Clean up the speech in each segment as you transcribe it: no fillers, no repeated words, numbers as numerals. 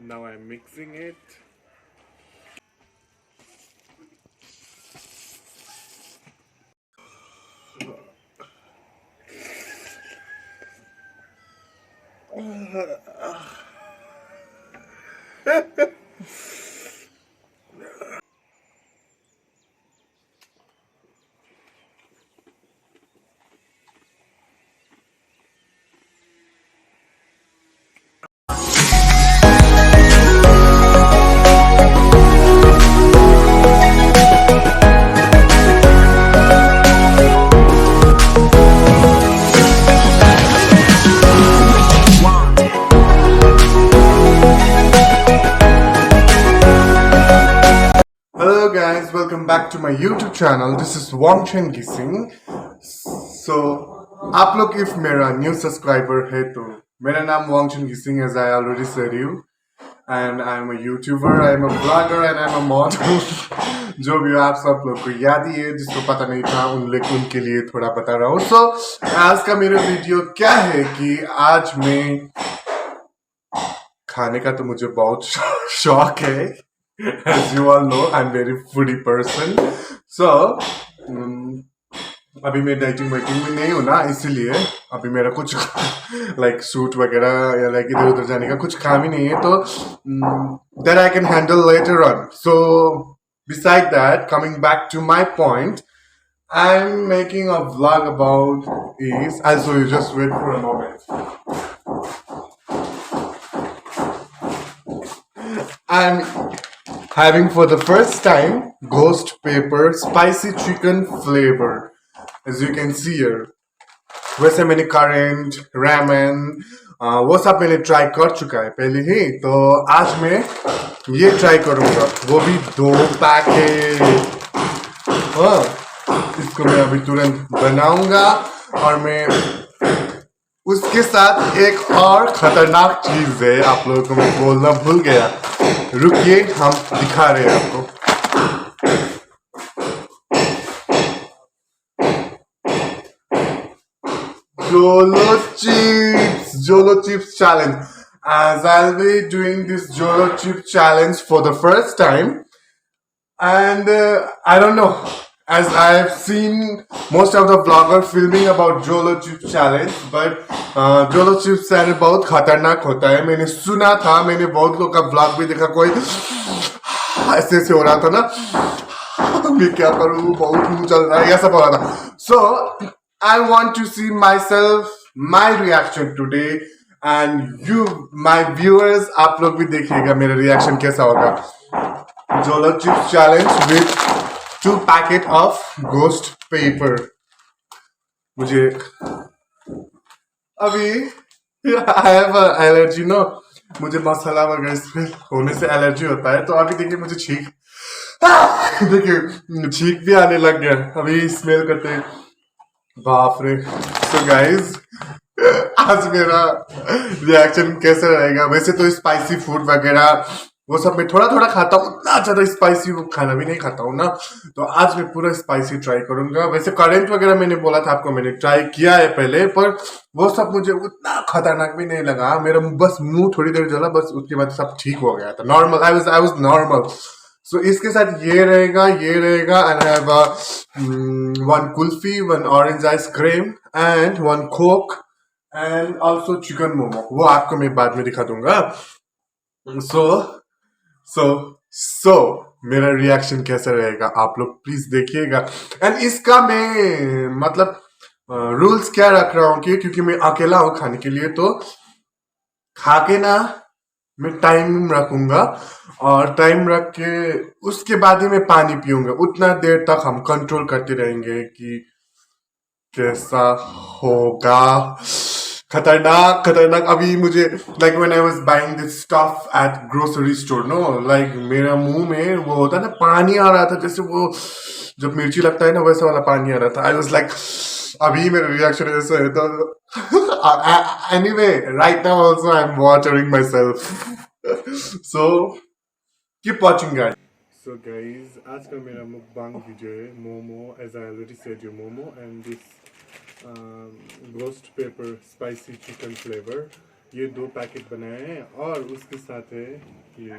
Now I'm mixing it. Hello guys, welcome back to my YouTube channel. This is Wangchen Gising. So, आप लोग if मेरा new subscriber है तो मेरा नाम Wangchen Gising as I already said you, and I'm a YouTuber, I'm a vlogger and I'm a model. जो भी आप सब लोग को याद ही है, जिसको पता नहीं था उनके लिए थोड़ा बता रहा हूँ. So, आज का मेरा वीडियो क्या है कि आज मैं खाने का तो मुझे बहुत शौक है. As you all know, I'm very foodie person. So, अभी मैं डाइटिंग वाइटिंग में नहीं हूँ ना, इसीलिए अभी मेरा कुछ लाइक शूट वगैरह या लाइक इधर उधर जाने का कुछ काम ही नहीं है, तो that I can handle later on. So, beside that, coming back to my point, I'm making a vlog about is. I'll show you. Just wait for a moment. I'm having for the first time ghost pepper spicy chicken flavor, as you can see here. वैसे मैंने current ramen वो सब मैंने try कर चुका है पहले ही, तो आज मैं ये ट्राई करूंगा, वो भी 2 पैकेट. हाँ, इसको मैं अभी तुरंत बनाऊंगा. और मैं उसके साथ एक और खतरनाक चीज है, आप लोगों को मैं बोलना भूल गया. रुकिए, हम दिखा रहे हैं आपको. JOLO chips challenge. As I'll be doing this JOLO chip challenge for the first time, and I don't know, as I've seen most of the vloggers filming about JOLO chip challenge, but JOLO chips challenge बहुत खतरनाक होता है. मैंने सुना था, मैंने बहुत लोग का vlog भी देखा, कोई ऐसे ऐसे हो रहा था ना, मैं क्या करूँ, बहुत मुंह चल रहा है, ये सब हो रहा था. So I want to see myself, my reaction today, and you, my viewers, आप लोग भी देखिएगा मेरा रिएक्शन कैसा होगा. JOLO chips challenge with 2 packet of ghost paper. मुझे अभी I have a allergy, no, मुझे मसाला वगैरह स्मेल होने से एलर्जी होता है. तो अभी देखिए मुझे देखिए छींक भी आने लग गया अभी स्मेल करते हैं. बाप रे. सो गाइज, आज मेरा रिएक्शन कैसे रहेगा. वैसे तो स्पाइसी फूड वगैरह वो सब मैं थोड़ा थोड़ा खाता हूँ, उतना ज्यादा स्पाइसी खाना भी नहीं खाता हूँ ना, तो आज मैं पूरा स्पाइसी ट्राई करूंगा. वैसे करेंट वगैरह मैंने बोला था आपको, मैंने ट्राई किया है पहले, पर वो सब मुझे उतना खतरनाक भी नहीं लगा. मेरा बस मुंह थोड़ी देर जला, बस उसके बाद सब ठीक हो गया था. Normal, I was normal. So इसके साथ ये रहेगा, and I have 1 kulfi, 1 orange ice cream and 1 Coke and also chicken momo. वो आपको मैं बाद में दिखा दूंगा. सो मेरा रिएक्शन कैसा रहेगा आप लोग प्लीज देखिएगा. एंड इसका मैं मतलब रूल्स क्या रख रहा हूँ कि क्योंकि मैं अकेला हूँ खाने के लिए, तो खा के ना मैं टाइम रखूंगा, और टाइम रख के उसके बाद ही मैं पानी पीऊंगा. उतना देर तक हम कंट्रोल करते रहेंगे कि कैसा होगा. खतरनाक. अभी मुझे like when I was buying this stuff at grocery store, no, like मेरा मुंह में वो होता है ना, पानी आ रहा था, जैसे वो जब मिर्ची लगता है ना, वैसा वाला पानी आ रहा था. आई वाज लाइक, अभी मेरा रिएक्शन ऐसा है. तो anyway, right now also I am watering my self. So keep watching guys. So guys, आज का मेरा मुकबांग वीडियो है momo, as I already said you, momo and this ghost pepper spicy chicken flavor. ये 2 पैकेट बनाए हैं और उसके साथ है ये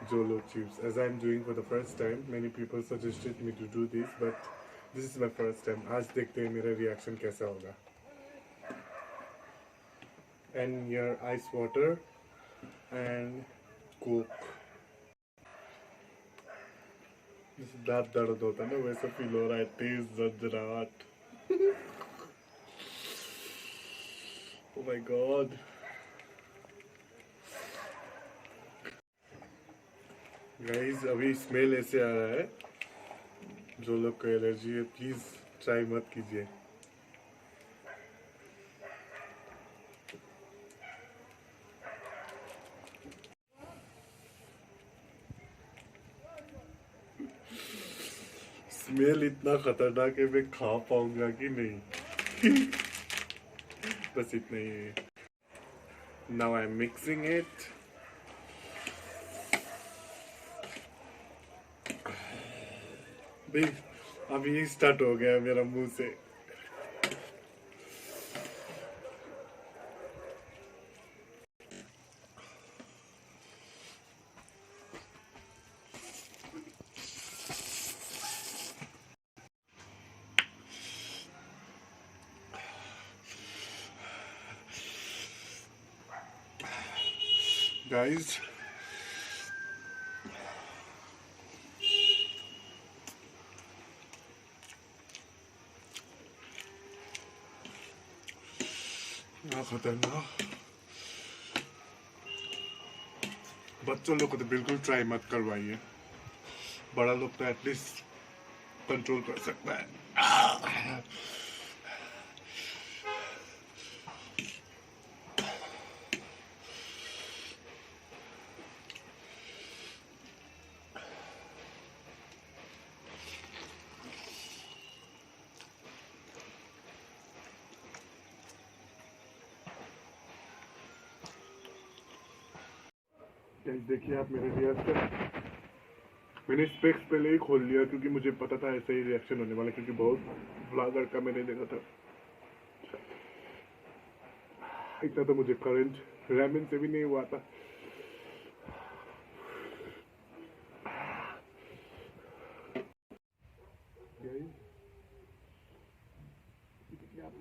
JOLO chips. As I'm doing for the first time, many people suggested me to do this, but this is my first time. आज देखते हैं मेरा reaction कैसा होगा. And your ice water and Coke. जिस दांत दर्द होता है ना वैसा फील हो रहा है, तेज झंझनाहट. Oh my God. गाइस अभी स्मेल ऐसे आ रहा है, जो लोग को एलर्जी है प्लीज ट्राई मत कीजिए. स्मेल इतना खतरनाक है, मैं खा पाऊंगा कि नहीं. बस इतना ही है. Now I am mixing it. अभी स्टार्ट हो गया मेरा मुंह से. गाइस खतरनाक. बच्चों लोग को तो बिल्कुल ट्राई मत करवाइए, बड़ा लोग तो एटलीस्ट कंट्रोल कर सकता है. देखिए आप मेरा रिएक्शन. मैंने स्पेक्स पहले ही खोल लिया क्योंकि मुझे पता था ऐसे ही रिएक्शन होने वाला, क्योंकि बहुत व्लॉगर का मैंने देखा था. इतना तो मुझे करंट रैमेन से भी नहीं हुआ था.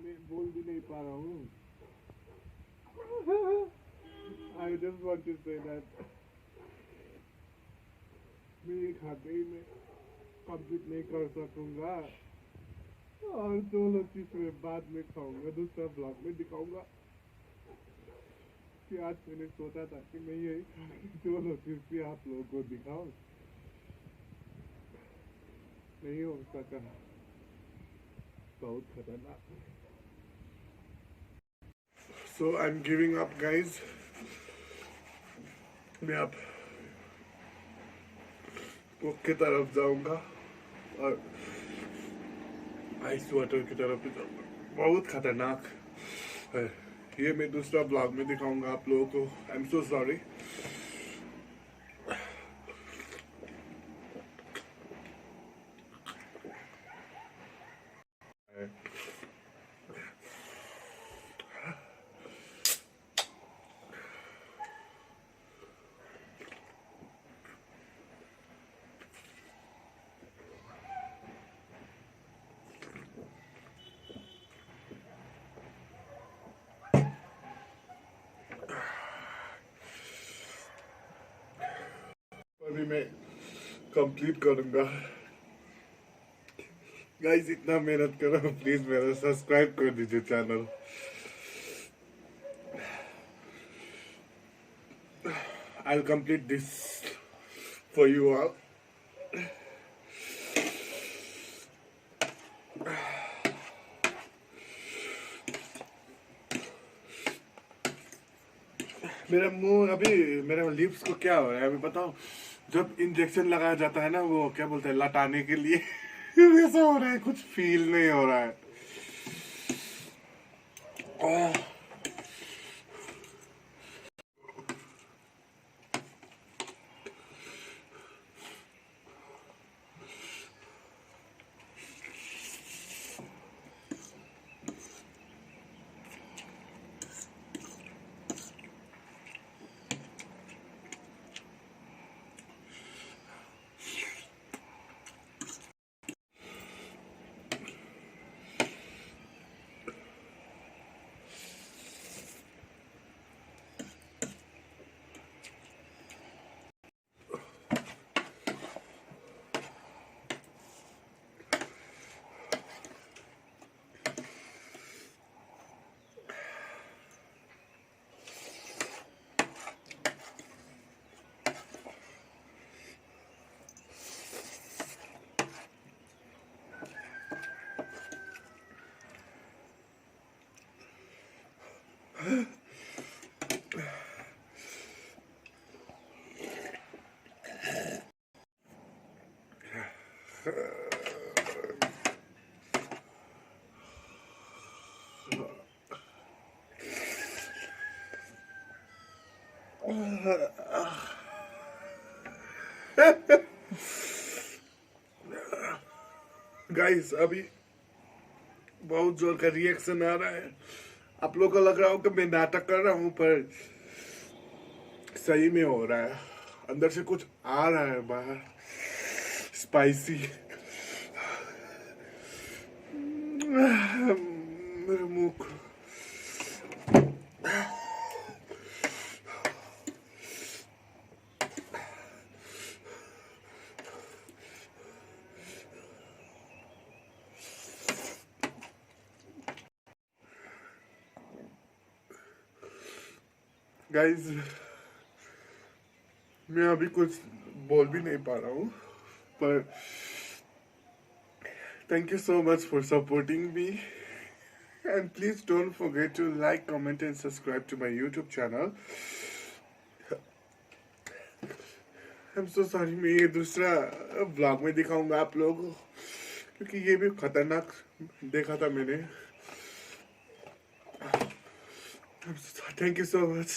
मैं बोल भी नहीं पा रहा हूँ. I just want to say that मैं ये खाते ही मैं कंप्लीट नहीं कर सकूंगा, और JOLO चिप्स में बाद में खाऊंगा, दूसरा ब्लॉग में दिखाऊंगा. कि आज मैंने सोचा था कि मैं ये JOLO चिप्स भी आप लोगों को दिखाऊं, नहीं हो सका. बहुत खतरनाक. So I'm giving up guys. मैं अब कोक की तरफ जाऊंगा और आइस वाटर की तरफ भी जाऊंगा. बहुत खतरनाक है. ये मैं दूसरा ब्लॉग में दिखाऊंगा आप लोगों को. I am so sorry. अभी मैं कंप्लीट करूंगा. गाइस इतना मेहनत करो, प्लीज मेरा सब्सक्राइब कर दीजिए channel. I'll complete this for you all. मेरा मुंह अभी, मेरे लिप्स को क्या हो रहा है अभी बताओ. जब इंजेक्शन लगाया जाता है ना, वो क्या बोलते हैं, लटाने के लिए वैसा हो रहा है, कुछ फील नहीं हो रहा है. गाइस अभी बहुत जोर का रिएक्शन आ रहा है। आप लोग को लग रहा हो कि मैं नाटक कर रहा हूँ, पर सही में हो रहा है। अंदर से कुछ आ रहा है बाहर, स्पाइसी। मेरे मुंह गाइस मैं अभी कुछ बोल भी नहीं पा रहा हूँ, पर thank you so much for supporting me, and please don't forget to like, comment and subscribe to my YouTube channel. I'm so sorry, मैं ये दूसरा ब्लॉग में दिखाऊंगा आप लोगों को, क्योंकि ये भी खतरनाक देखा था मैंने। Thank you so much.